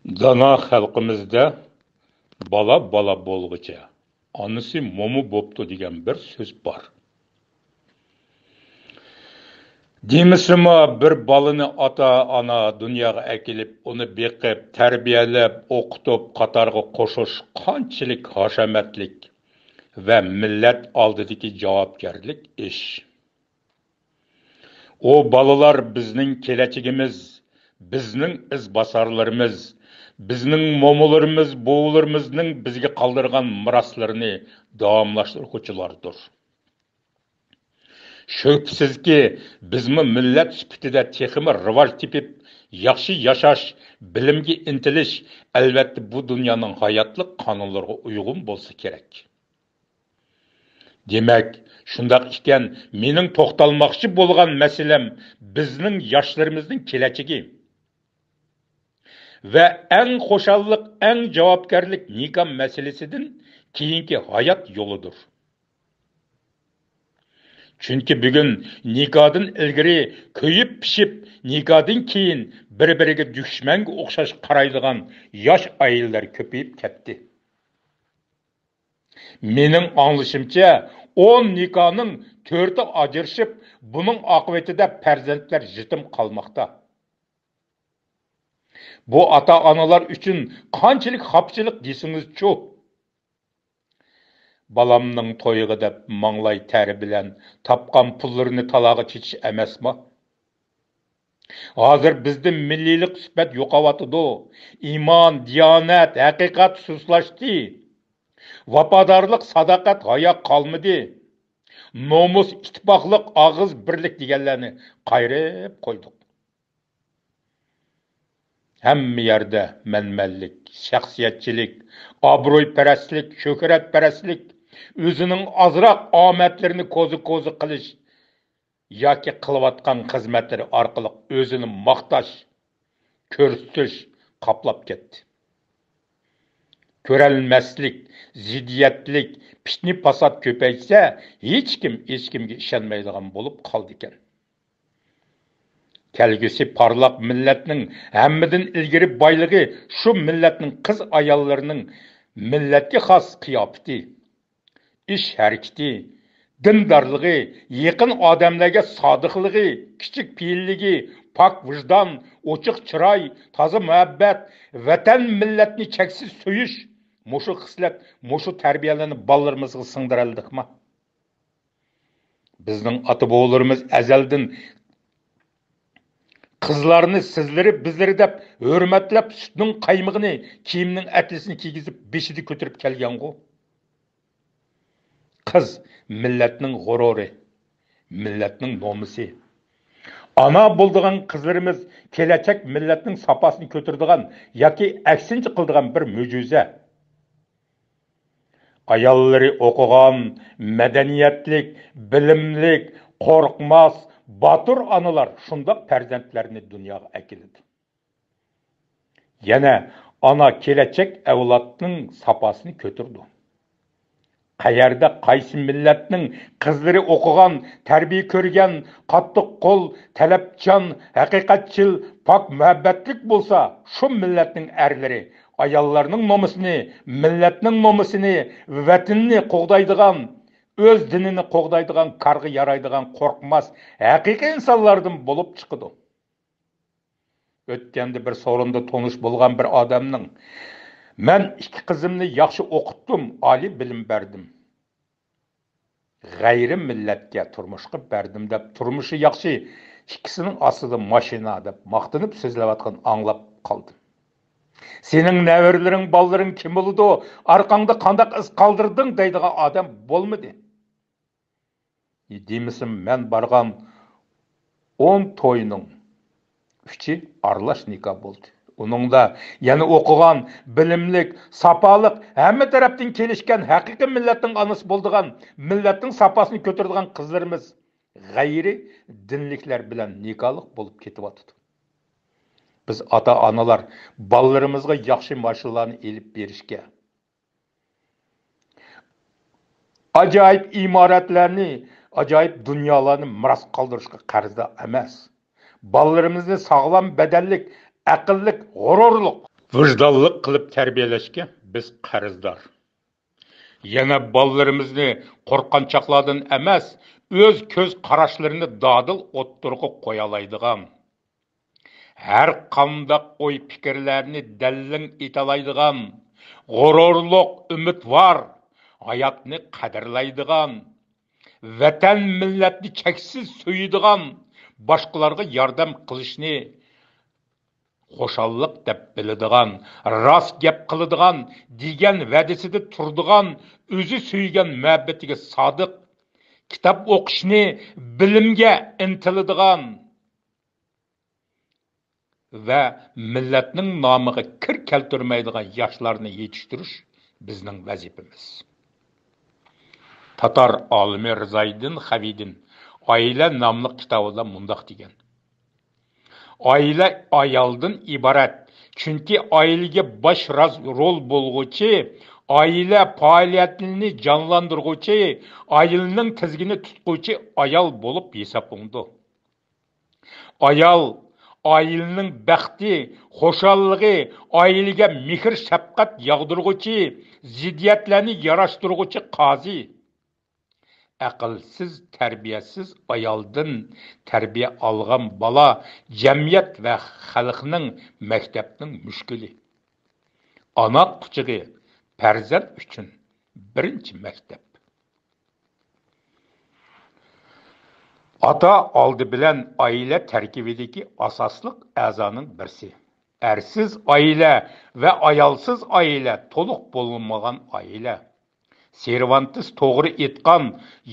Dana xalqimizda bala bo'lg'icha, onasi mo'mi bo'pti degan bir so'z bor. Demisimi bir balını ata-ana dunyoga akilib, uni beqib, tarbiyalab, o'qitib, qatorga qo'shish qanchalik hashamatlik va millat oldidagi javobgarlik ish. O balalar bizning kelajagimiz, bizning izbosarlarimiz, bizning mo'malarimiz, bo'g'larimizning bizga qoldirgan miroslarini davomlashtiruvchilardir. Şüphesizki bizmi millat sifatida texmi rivoj tepib, yaxshi yashash, bilimga intilish albatta bu dunyoning hayotlik qonunlariga uyg'un bo'lsa kerak. Demak, shundoq ekan, mening to'xtalmoqchi bo'lgan masalam bizning yoshlarimizning kelajagi va eng xo'shallik, eng javobgarlik nikah masalasidan keyingi hayot yo'lidir. Çünkü bugün nikahdan ilgari köyüp pişip, nikahdan keyin bir-biriga düşmanga o'xshash qaraydigan yosh ayollar ko'payib ketdi. Mening anglashimcha 10 nikahning 4'i ajrashib, buning oqibatida farzandlar yetim qolmoqda. Bu ota-onalar uchun qanchalik xapchilik desingiz-chu. Balamның toyığı deb manglay teri bilen tapqan pullarını talağa çekiş emasmi? Hazır bizde millilik sübət yo'qawatıdı. İman, diyanet, haqiqat suslaştı. Vafadarlık, sadaqat, haya qalmadı. Nomus, ittifaqlıq, ağız birlik deganlarni qayrib qo'ydik. Hamma yerda manmanlik, shaxsiyatchilik, obro'yparastlik, shuhratparastlik, o'zining azroq omadlarini ko'zi qilish yoki qilayotgan xizmatlari orqali o'zini maqtash, ko'rsatish qoplab ketdi. Ko'ralmaslik, ziddiyatlik, fitni fasod ko'paysa, hech kimga ishonmaydigan bo'lib qoldi ekan. Kelgusi parlaq millatning hammadan ilgari boyligi shu millatning qiz ayollarining millatga xos qiyofati, ish harakati, dindarligi, yaqin odamlarga sodiqligi, kichik fe'lligi, pok vijdon, ochiq chiroy, toza muhabbat, vatan millatni cheksiz so'yish, mushu xislat, mushu tarbiyalarni bolalarimizga singdiraldikmi? Bizning ota-bobolarimiz azaldan qizlarni sizlari bizlari deb hurmatlab sutning qaymig'ini, kiyimning atlisini kiygizib beshida ko'tarib kelgan-ku. Qiz millatning g'ururi, millatning nomusi. Ana bo'ldigan qizlarimiz kelajak millatning safosini ko'taradigan yoki aksincha qiladigan bir mo'jiza. Ayollari o'qigan, madaniyatlik, bilimlik, qo'rqmas, batur analar şundaq farzandlarni dunyoga akiladi. Yana ana kelajak avlodning safosini ko'tardi. Qayerda qaysi millatning qizlari o'qigan, tarbiya ko'rgan, qattiq qo'l, talabchan, haqiqatchil, pok muhabbatlik bo'lsa, shu millatning erlari ayollarning nomusini, millatning nomusini, vatanni qo'g'daydigan, öz dinini qo'g'daydigan, qarg'i yaraydigan, qo'rqmas, haqiqiy insonlardan bo'lib chiqadi. O'tganda bir sorunda tonish bo'lgan bir odamning "Men ikki qizimni yaxshi o'qitdim, oliy bilim berdim. G'ayri millatga turmushga berdim" deb turmushi yaxshi ikkisining ostida mashina deb maqtanib so'zlayotgan anglab qoldim. Sening navarlaring, bolaring kim bo'ldi? Arqangda qandaq iz qoldirding deydigan odam bo'lmadi. Demisim, men bargan 10 to'yning 3'i aralash nikoh bo'ldi. Uningda yana o'qigan, bilimlik, safoliq, hamma tarafdan kelishgan haqiqiy millatning onasi bo'ldigan, millatning safosini ko'taradigan qizlarimiz g'ayri dinliklar bilan nikohlik bo'lib ketyapti. Biz ota-onalar bolalarimizga yaxshi mashinalarni elib berishga, ajoyib imoratlarni, ajoyib dunyolarni miros qoldirishga qarzda emas. Bolalarimizni sog'lom badallik, aqllik, g'ururlik, Vijdonliq qilib tarbiyalashga biz qarzdor. Yana bolalarimizni qo'rqanchoqlardan emas, o'z ko'z qarashlarini dodil o'ttirg'a qo'ya oladigan, har qanday o'y fikrlarni dalling etalaydigan, g'ururliq, umidvor, hayotni qadrlaydigan, vatan millatni cheksiz so'yadigan, boshqalarga yordam qilishni xo'shalliq deb biladigan, rost gap qiladigan, degan va'dasida turadigan, o'zi suygan muhabbatiga sodiq, kitob o'qishni, bilimga intiladigan va millatning nomiga kir keltirmaydigan yoshlarni yetishtirish bizning vazifamiz. Tatar olimi Rizoiddin Xavidin Oila nomli kitobida mundoq degan: Oila ayoldan iborat. Chunki oilaga bosh rol bo'lg'uchi, oila faoliyatini jonlantirg'uchi, oilaning tizgini tutquvchi ayol bo'lib hisoblandi. Ayol oilaning baxti, xo'shalligi, oilaga mehr shafqat yog'dirg'uchi, ziddiyatlarni yarashtirg'uchi qozi. Aqlsiz, tarbiyasiz ayoldan tarbiya olgan bola jamiyat va xalqning maktabning mushkuli. Ana quchog'i farzand uchun birinchi maktab. Ota oldi bilan oila tarkibidagi asosliq a'zoning birisi. Ersiz oila va ayolsiz oila to'liq bo'lmagan oila. Cervantes to'g'ri aytgan,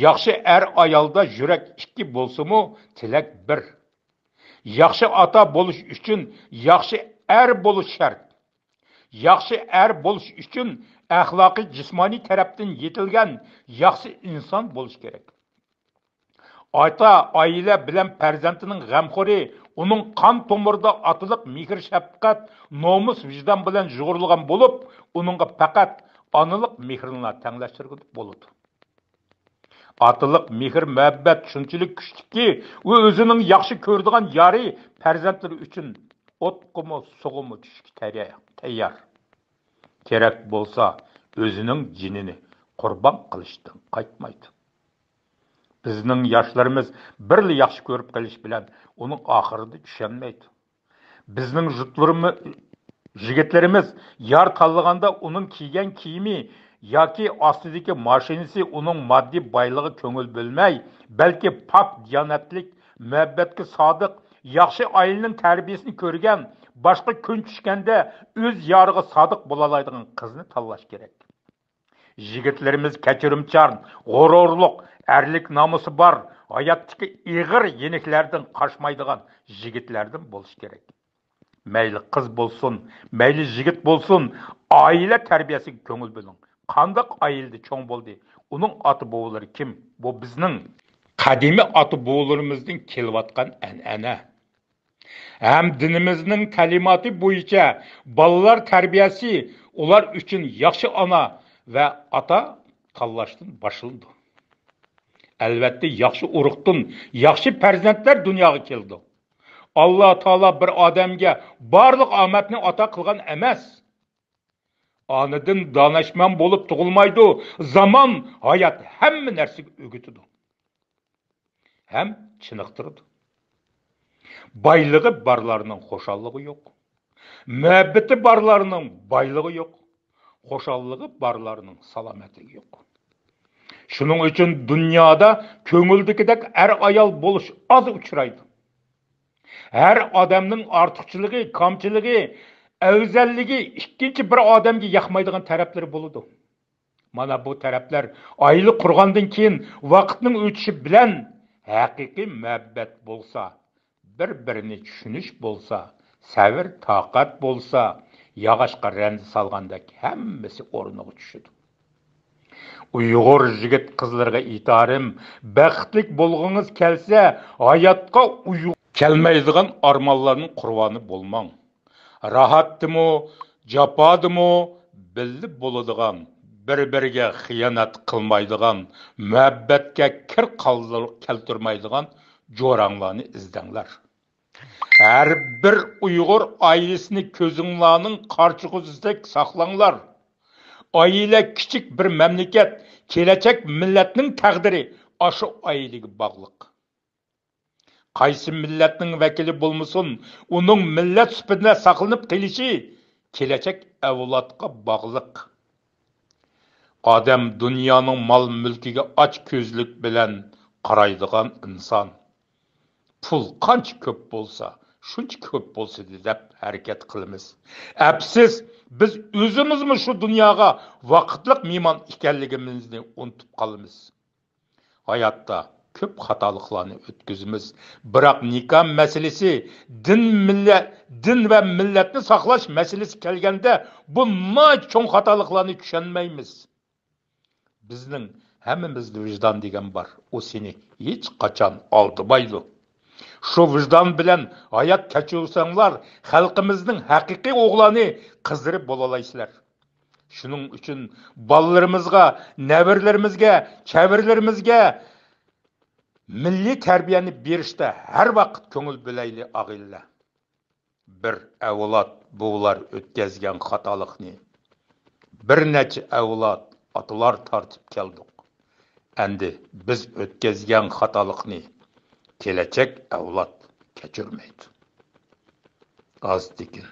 yaxshi er ayolda yurak ikki bo'lsa-mu, tilak bir. Yaxshi ota bo'lish uchun yaxshi er bo'lish shart. Yaxshi er bo'lish uchun axloqiy jismoniy tarafdan yetilgan yaxshi inson bo'lish kerak. Ota oila bilan farzandining g'amxo'ri, uning qon tomirida otiliq mehr shafqat, nomus vijdon bilan jug'urilgan bo'lib, uningga faqat onalik mehrini tanglashtirib bo'ladi. Otiliq mehr muhabbat shunchalik kuchliki, u o'zining yaxshi ko'radigan yori farzandlari uchun o'tqimi, sug'imi tushishga tayyor. Kerak bo'lsa, o'zining jinini qurbon qilishdan qaytmaydi. Bizning yoshlarimiz birli yaxshi ko'rib qilish bilan uning oxirida tushunmaydi. Bizning yigitlarimiz yor tanlaganda uning kiygan kiyimi yoki ostidagi mashinasi uning moddiy boyligi ko'ngil bo'lmay, balki pok diyonatlik, muhabbatga sodiq, yaxshi oilaning tarbiyasini ko'rgan, boshqa kun tushganda o'z yoriga sodiq bo'la oladigan qizni tanlash kerak. Yigitlarimiz kechirimchan, g'ururliq, erlik nomusi bor, hayotdagi ig'ir yeniklardan qochmaydigan yigitlardan bo'lish kerak. Mayli qiz bo'lsin, mayli yigit bo'lsin, oila tarbiyasiga ko'ngil bo'ling. Qandoq oilada cho'ng bo'ldi? Uning ota bobolari kim? Bu bizning qadimiy ota bobolarimizdan kelayotgan an'ana. Ham dinimizning ta'limoti bo'yicha bolalar tarbiyasi ular uchun yaxshi ona va ota tanlashdan boshlandi. Albatta, yaxshi urug'dan yaxshi farzandlar dunyoga keldi. Allah Taala bir odamga barliq omadni ato qilgan emas. Anadan danışman bo'lib tug'ilmaydi. Zaman, hayot hamma narsaga o'gitadi. Ham chiniqtiradi. Boyligi barlarning xo'shalligi yo'q. Muhabbati barlarning boyligi yo'q. Xo'shalligi barlarning salomatligi yo'q. Shuning uchun dunyoda ko'ngildagidek er ayol bo'lish oz uchraydi. Her adamның artıqçılığı, kamçılığı, əvzəlligi ikkinchi bir odamga yoqmaydigan tarafları buludu. Mana bu taraflar aylı qurgandan keyin vaqtning o'tishi bilan haqiqiy muhabbat bo'lsa, bir-birini tushunish bo'lsa, sabr, toqat bo'lsa, yog'ochga rand solgandek hammasi o'rniga tushadi. Uyg'ur yigit qizlarga itorim, baxtlik bo'lg'ingiz kelsa, hayotga kelmaydigan armonlarning qurboni bo'lmang. Rahatdimi, jafodimi, bilib bo'ladigan, bir-biriga xiyonat qilmaydigan, muhabbatga kir keltirmaydigan jo'ranglarni izdanglar. Her bir Uyghur ailesini közünglarning qarchig'usidek saqlanglar. Aile küçük bir memleket, gelecek milletning taqdiri aşı aileге bağlıq. Qaysi milletning vakili bo'lmasin, uning millet sifatida saqlanib qelishi gelecek avlodga bağlıq. Odam dunyoning mol mulkiga och ko'zlik bilan qaraydigan inson. Pul qancha ko'p bo'lsa, shuncha ko'p bo'lsa deb harakat qilamiz. Afsus, biz o'zimizmi shu dunyoga vaqtliq mehmon ekanligimizni unutib qolamiz. Hayotda ko'p xatoliklarni o'tkazamiz. Biroq nikah masalasi, din va millatni saqlash masalasi kelganda bu cho'ng xatoliklarni tushunmaymiz. Bizning hammamizda vijdon degan bor. O seni hech qachon aldamaydi. Şu vicdan bilen hayat keçirsanglar, xalqimizning haqiqiy o'g'loni qizdirib bo'lolaysizlar. Shuning uchun bolalarimizga, nevaralarimizga, chavirlarimizga milliy tarbiyani berishda har vaqt ko'ngil bo'layli og'illar. Bir avlod bular o'tkazgan xatolikni bir necha avlod atalar tartib keldik. Endi biz o'tkazgan xatolikni gelecek avlod kechirmaydi. Az dikin.